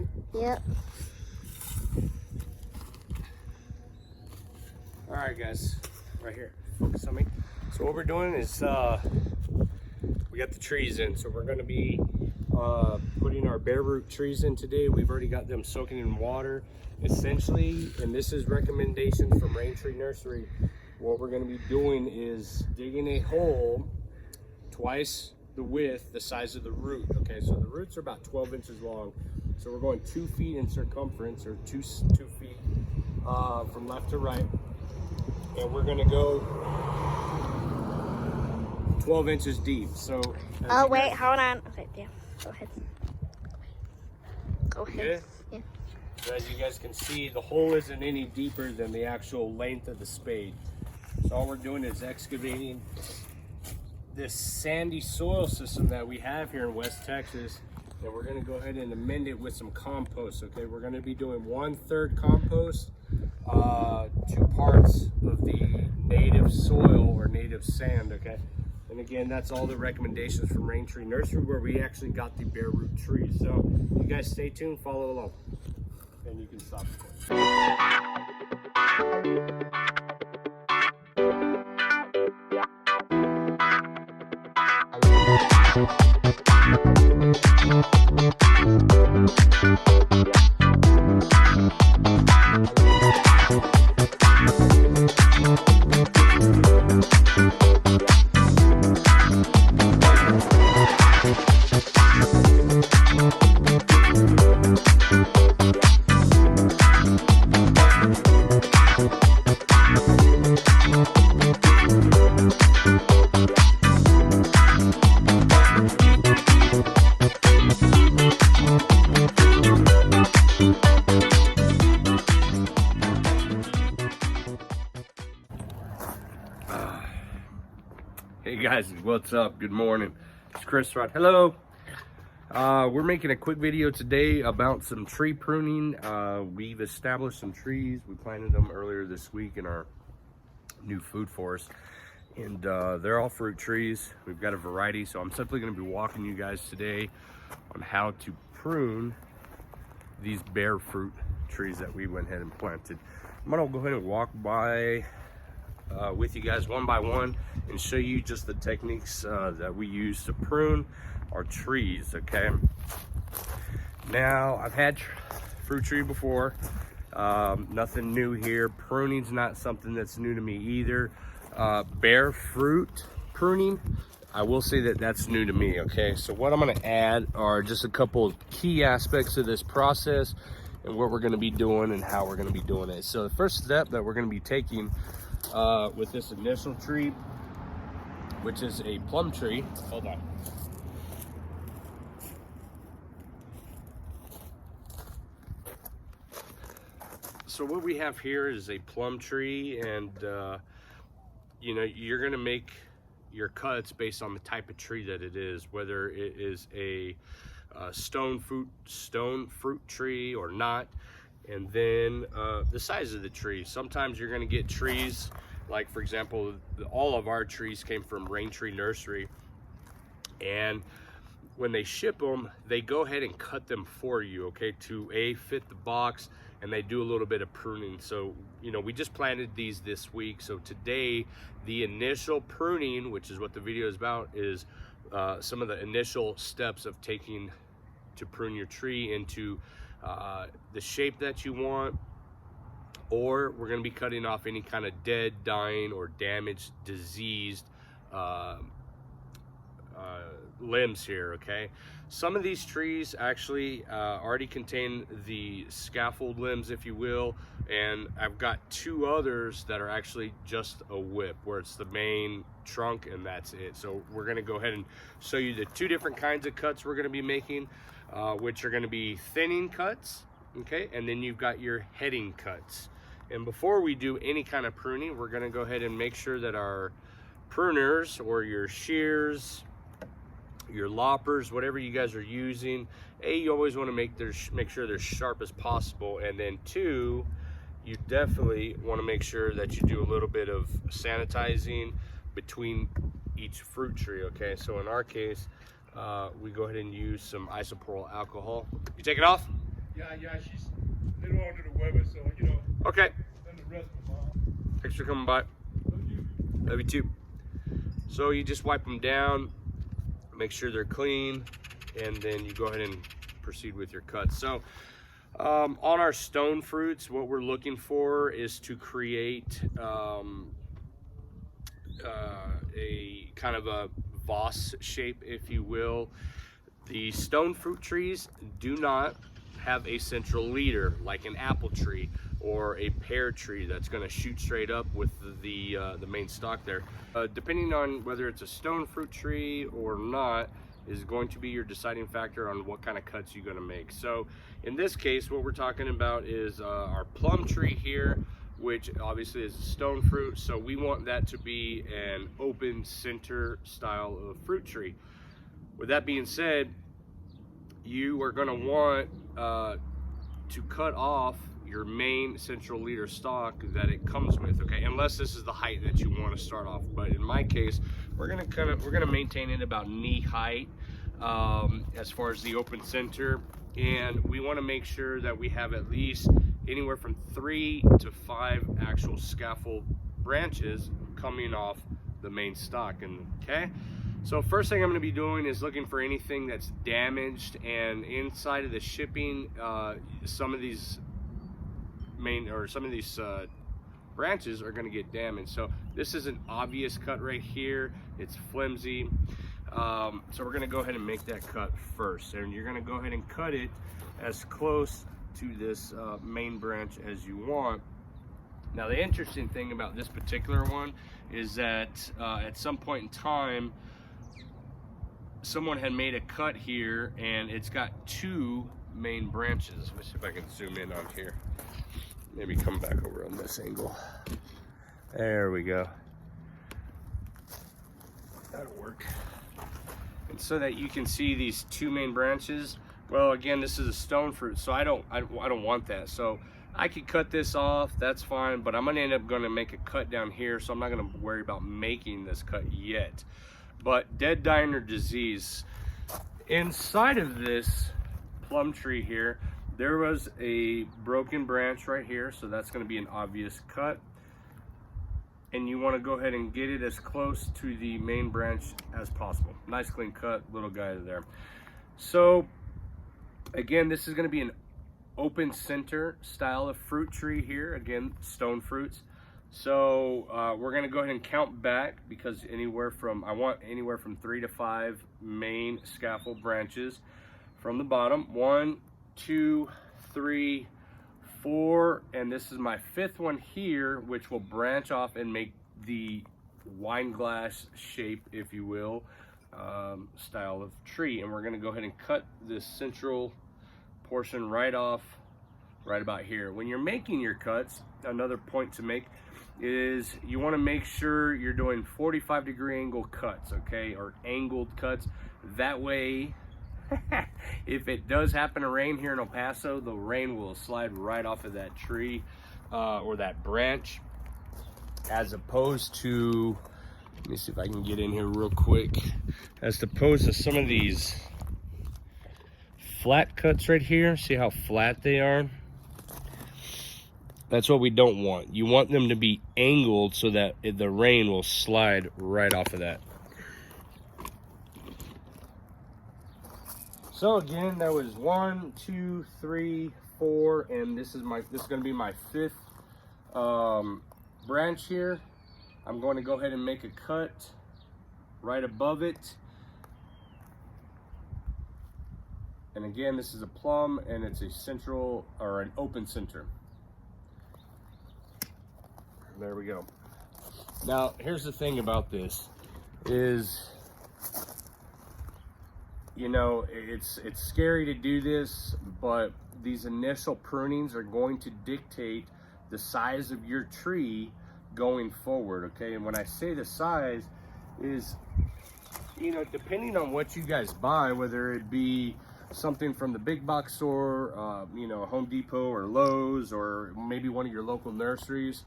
recording? Yep. Alright guys, right here, focus on me. So what we're doing is, we got the trees in, so we're going to be putting our bare root trees in today. We've already got them soaking in water. Essentially, and this is recommendations from Rain Tree Nursery, what we're going to be doing is digging a hole twice the width, the size of the root. Okay, so the roots are about 12 inches long. So we're going 2 feet in circumference, or two feet from left to right. And we're going to go 12 inches deep. So Oh wait, hold on. Okay, yeah. Go ahead. Go ahead. Yeah. Yeah. So as you guys can see, the hole isn't any deeper than the actual length of the spade. So all we're doing is excavating this sandy soil system that we have here in West Texas, and we're going to go ahead and amend it with some compost. Okay, we're going to be doing 1/3 compost, 2 parts of the native soil or native sand. Okay, and again, that's all the recommendations from Rain Tree Nursery, where we actually got the bare root trees. So you guys stay tuned, follow along, and you can stop recording. Hey guys, what's up? Good morning. It's Chris Rod. Hello. We're making a quick video today about some tree pruning. We've established some trees. We planted them earlier this week in our new food forest, and they're all fruit trees. We've got a variety, so I'm simply going to be walking you guys today on how to prune these bare fruit trees that we went ahead and planted. I'm going to go ahead and walk by with you guys one by one and show you just the techniques that we use to prune our trees. Okay, now I've had fruit tree before, nothing new here. Pruning's not something that's new to me either. Bare fruit pruning, I will say that that's new to me. Okay, so what I'm going to add are just a couple of key aspects of this process and what we're going to be doing and how we're going to be doing it. So the first step that we're going to be taking with this initial tree, which is a plum tree. Hold on. So what we have here is a plum tree, and you know, you're gonna make your cuts based on the type of tree that it is, whether it is a stone fruit tree or not. And then the size of the tree. Sometimes you're going to get trees, like for example, all of our trees came from Rain Tree Nursery, and when they ship them, they go ahead and cut them for you, okay, to fit the box, and they do a little bit of pruning. So, you know, we just planted these this week, so today the initial pruning, which is what the video is about, is some of the initial steps of taking to prune your tree into the shape that you want, or we're going to be cutting off any kind of dead, dying, or damaged, diseased limbs here. Okay, some of these trees actually already contain the scaffold limbs, if you will, and I've got 2 others that are actually just a whip, where it's the main trunk and that's it. So we're going to go ahead and show you the 2 different kinds of cuts we're going to be making, which are going to be thinning cuts, okay, and then you've got your heading cuts. And before we do any kind of pruning, we're going to go ahead and make sure that our pruners, or your shears, your loppers, whatever you guys are using, you always want to make sure they're sharp as possible, and then 2, you definitely want to make sure that you do a little bit of sanitizing between each fruit tree. Okay, so in our case, we go ahead and use some isopropyl alcohol. You take it off? Yeah, she's a little under the weather, so, you know. Okay. Then the rest of them. Thanks for coming by. Love you too. So you just wipe them down, make sure they're clean, and then you go ahead and proceed with your cuts. So on our stone fruits, what we're looking for is to create a kind of a Voss shape, if you will. The stone fruit trees do not have a central leader like an apple tree or a pear tree that's going to shoot straight up with the main stalk there. Depending on whether it's a stone fruit tree or not is going to be your deciding factor on what kind of cuts you're going to make. So in this case, what we're talking about is our plum tree here, which obviously is a stone fruit. So we want that to be an open center style of fruit tree. With that being said, you are going to want to cut off your main central leader stalk that it comes with, okay, unless this is the height that you want to start off. But in my case, we're gonna maintain it about knee height as far as the open center, and we want to make sure that we have at least anywhere from 3 to 5 actual scaffold branches coming off the main stalk. And okay, so first thing I'm going to be doing is looking for anything that's damaged, and inside of the shipping, some of these branches are going to get damaged. So this is an obvious cut right here. It's flimsy. So we're going to go ahead and make that cut first, and you're going to go ahead and cut it as close to this main branch as you want. Now the interesting thing about this particular one is that at some point in time, someone had made a cut here, and it's got 2 main branches. Let's see if I can zoom in on here. Maybe come back over on this angle. There we go. That'll work. And so that you can see these 2 main branches. Well, again, this is a stone fruit, so I don't want that. So I could cut this off, that's fine, but I'm gonna end up gonna make a cut down here, so I'm not gonna worry about making this cut yet. But dead, dying, or disease, inside of this plum tree here, there was a broken branch right here, so that's going to be an obvious cut. And you want to go ahead and get it as close to the main branch as possible. Nice clean cut, little guy there. So again, this is going to be an open center style of fruit tree here. Again, stone fruits. So we're going to go ahead and count back, because I want anywhere from 3 to 5 main scaffold branches from the bottom. 1, 2, 3, 4, and this is my 5th one here, which will branch off and make the wine glass shape, if you will, style of tree. And we're going to go ahead and cut this central portion right off, right about here. When you're making your cuts, another point to make is you want to make sure you're doing 45-degree angle cuts, okay, or angled cuts. That way, if it does happen to rain here in El Paso, the rain will slide right off of that tree or that branch, as opposed to, let me see if I can get in here real quick, as opposed to some of these flat cuts right here. See how flat they are? That's what we don't want. You want them to be angled so that the rain will slide right off of that. So again, that was 1, 2, 3, 4, and this is going to be my 5th branch here. I'm going to go ahead and make a cut right above it. And again, this is a plum, and it's a central or an open center. There we go. Now, here's the thing about this is, you know, it's scary to do this, but these initial prunings are going to dictate the size of your tree going forward, okay? And when I say the size is, you know, depending on what you guys buy, whether it be something from the big box store, you know, Home Depot or Lowe's, or maybe one of your local nurseries,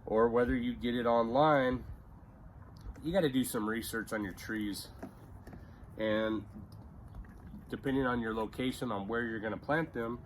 or whether you get it online, you got to do some research on your trees. And depending on your location on where you're going to plant them,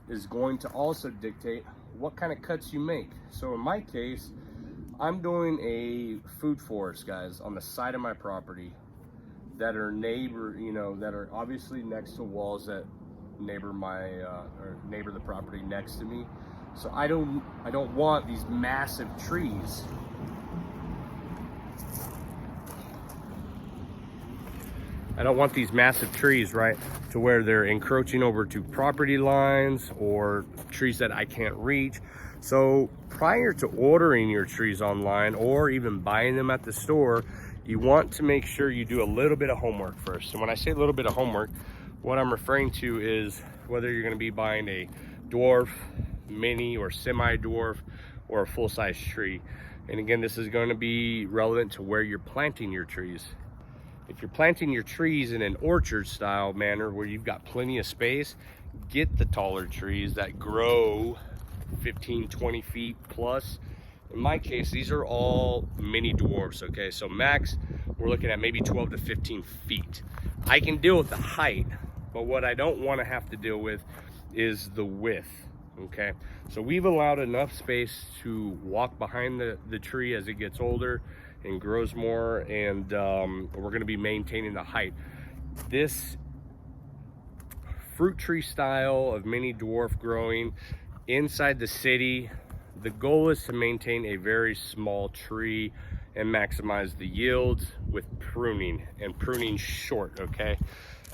is going to also dictate what kind of cuts you make. So in my case, I'm doing a food forest, guys, on the side of my property that are that are obviously next to walls that neighbor the property next to me. So I don't want these massive trees. I don't want these massive trees, right, to where they're encroaching over to property lines or trees that I can't reach. So prior to ordering your trees online or even buying them at the store, you want to make sure you do a little bit of homework first. And when I say a little bit of homework, what I'm referring to is whether you're going to be buying a dwarf, mini, or semi-dwarf, or a full-size tree. And again, this is going to be relevant to where you're planting your trees. If you're planting your trees in an orchard style manner where you've got plenty of space, get the taller trees that grow 15, 20 feet plus. In my case, these are all mini dwarfs, okay? So max, we're looking at maybe 12 to 15 feet. I can deal with the height, but what I don't want to have to deal with is the width, okay? So we've allowed enough space to walk behind the tree as it gets older and grows more, and we're going to be maintaining the height. This fruit tree style of mini dwarf growing inside the city, the goal is to maintain a very small tree and maximize the yields with pruning, and pruning short, okay?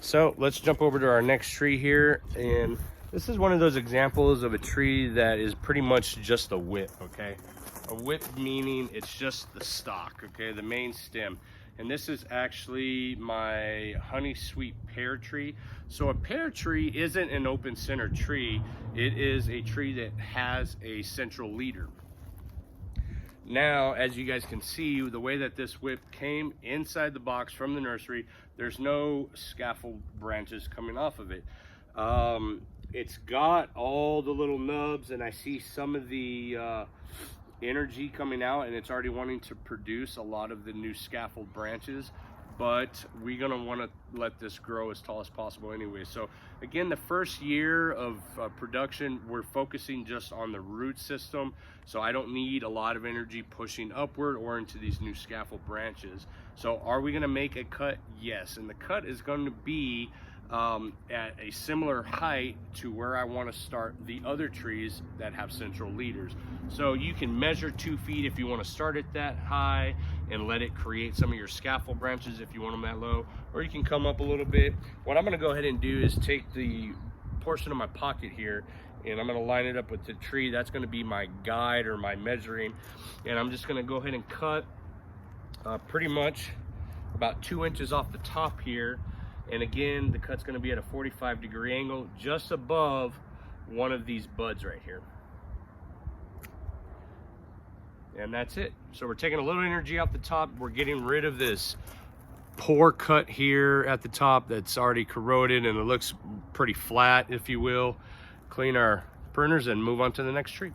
So let's jump over to our next tree here, and this is one of those examples of a tree that is pretty much just a whip, okay? A whip meaning it's just the stalk, okay, the main stem. And this is actually my honey sweet pear tree. So a pear tree isn't an open center tree. It is a tree that has a central leader. Now, as you guys can see, the way that this whip came inside the box from the nursery, there's no scaffold branches coming off of it. It's got all the little nubs, and I see some of the energy coming out, and it's already wanting to produce a lot of the new scaffold branches, but we're gonna want to let this grow as tall as possible anyway. So again, the first year of production, we're focusing just on the root system, so I don't need a lot of energy pushing upward or into these new scaffold branches. So are we going to make a cut? Yes, and the cut is going to be at a similar height to where I want to start the other trees that have central leaders. So you can measure 2 feet if you want to start it that high and let it create some of your scaffold branches if you want them that low, or you can come up a little bit. What I'm going to go ahead and do is take the portion of my pocket here, and I'm going to line it up with the tree. That's going to be my guide or my measuring, and I'm just going to go ahead and cut pretty much about 2 inches off the top here. And again, the cut's going to be at a 45-degree angle just above one of these buds right here. And that's it. So we're taking a little energy off the top. We're getting rid of this poor cut here at the top that's already corroded and it looks pretty flat, if you will. Clean our pruners and move on to the next tree.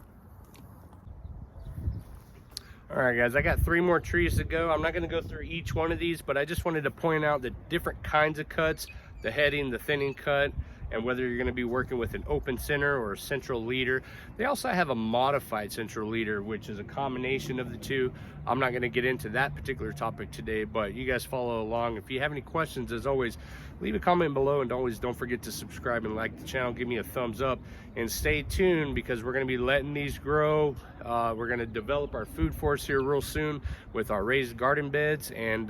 All right, guys, I got 3 more trees to go. I'm not going to go through each one of these, but I just wanted to point out the different kinds of cuts, the heading, the thinning cut, and whether you're going to be working with an open center or a central leader. They also have a modified central leader, which is a combination of the two. I'm not going to get into that particular topic today, but you guys follow along. If you have any questions, as always, leave a comment below, and don't forget to subscribe and like the channel. Give me a thumbs up and stay tuned, because we're going to be letting these grow. We're going to develop our food forest here real soon with our raised garden beds, and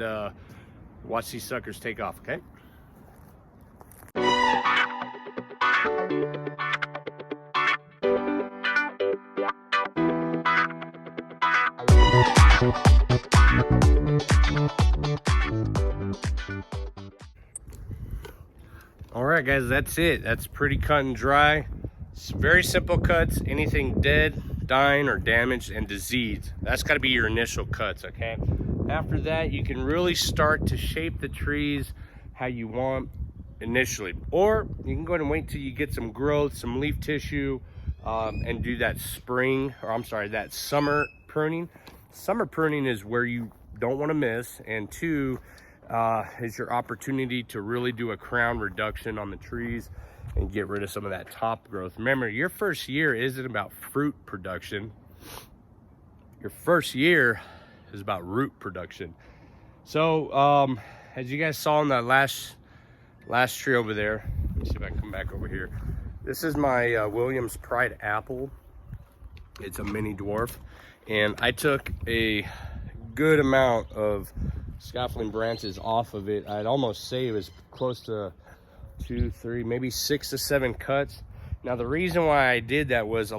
watch these suckers take off, okay? All right, guys, that's it. That's pretty cut and dry. It's very simple cuts. Anything dead, dying, or damaged and diseased, that's got to be your initial cuts, okay? After that, you can really start to shape the trees how you want initially, or you can go ahead and wait till you get some growth, some leaf tissue, and do that that summer pruning. Summer pruning is where you don't want to miss, and 2, is your opportunity to really do a crown reduction on the trees and get rid of some of that top growth. Remember, your first year isn't about fruit production. Your first year is about root production. So as you guys saw in that last tree over there, let me see if I can come back over here. This is my Williams Pride apple. It's a mini dwarf, and I took a good amount of scaffolding branches off of it. I'd almost say it was close to 2, 3, maybe 6 to 7 cuts. Now the reason why I did that was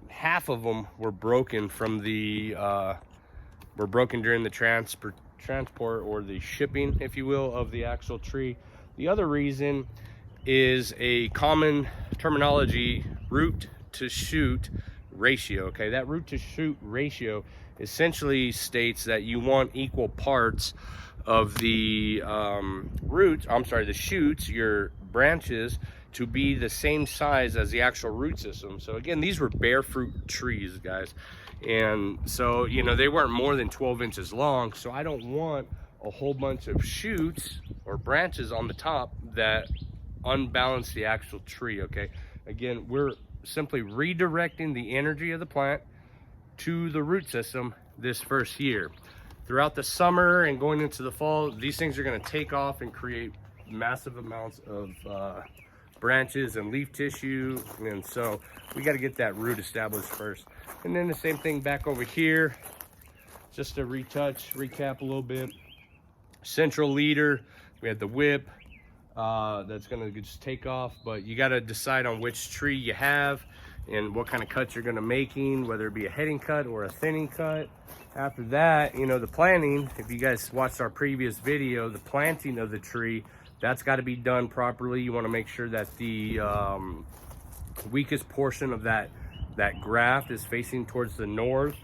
half of them were broken from the during the transport or the shipping, if you will, of the actual tree. The other reason is a common terminology, root to shoot ratio. Okay, that root to shoot ratio essentially states that you want equal parts of the the shoots, your branches, to be the same size as the actual root system. So again, these were bare fruit trees, guys, and so, you know, they weren't more than 12 inches long. So I don't want a whole bunch of shoots or branches on the top that unbalance the actual tree. Okay, again, we're simply redirecting the energy of the plant to the root system this first year. Throughout the summer and going into the fall, these things are going to take off and create massive amounts of branches and leaf tissue, and so we got to get that root established first. And then the same thing back over here, just to recap a little bit. Central leader, we had the whip, that's going to just take off, but you got to decide on which tree you have and what kind of cuts you're going to making, whether it be a heading cut or a thinning cut. After that, you know, the planting, if you guys watched our previous video, the planting of the tree, that's got to be done properly. You want to make sure that the weakest portion of that graft is facing towards the north.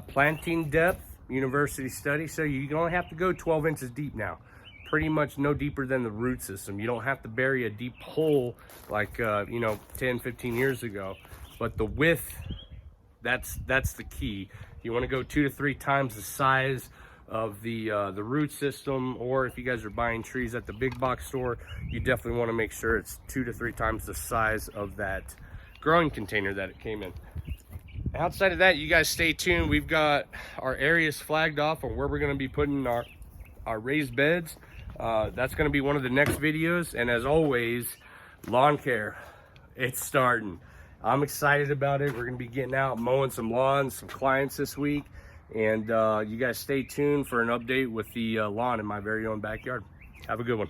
Planting depth, university study, so you don't have to go 12 inches deep now. Pretty much no deeper than the root system. You don't have to bury a deep hole like you know, 10, 15 years ago. But the width, that's the key. You want to go 2 to 3 times the size of the root system, or if you guys are buying trees at the big box store, you definitely want to make sure it's 2 to 3 times the size of that growing container that it came in. Outside of that, you guys stay tuned. We've got our areas flagged off on where we're going to be putting our raised beds. That's going to be one of the next videos. And as always, lawn care, it's starting. I'm excited about it. We're going to be getting out, mowing some lawns, some clients this week. And you guys stay tuned for an update with the lawn in my very own backyard. Have a good one.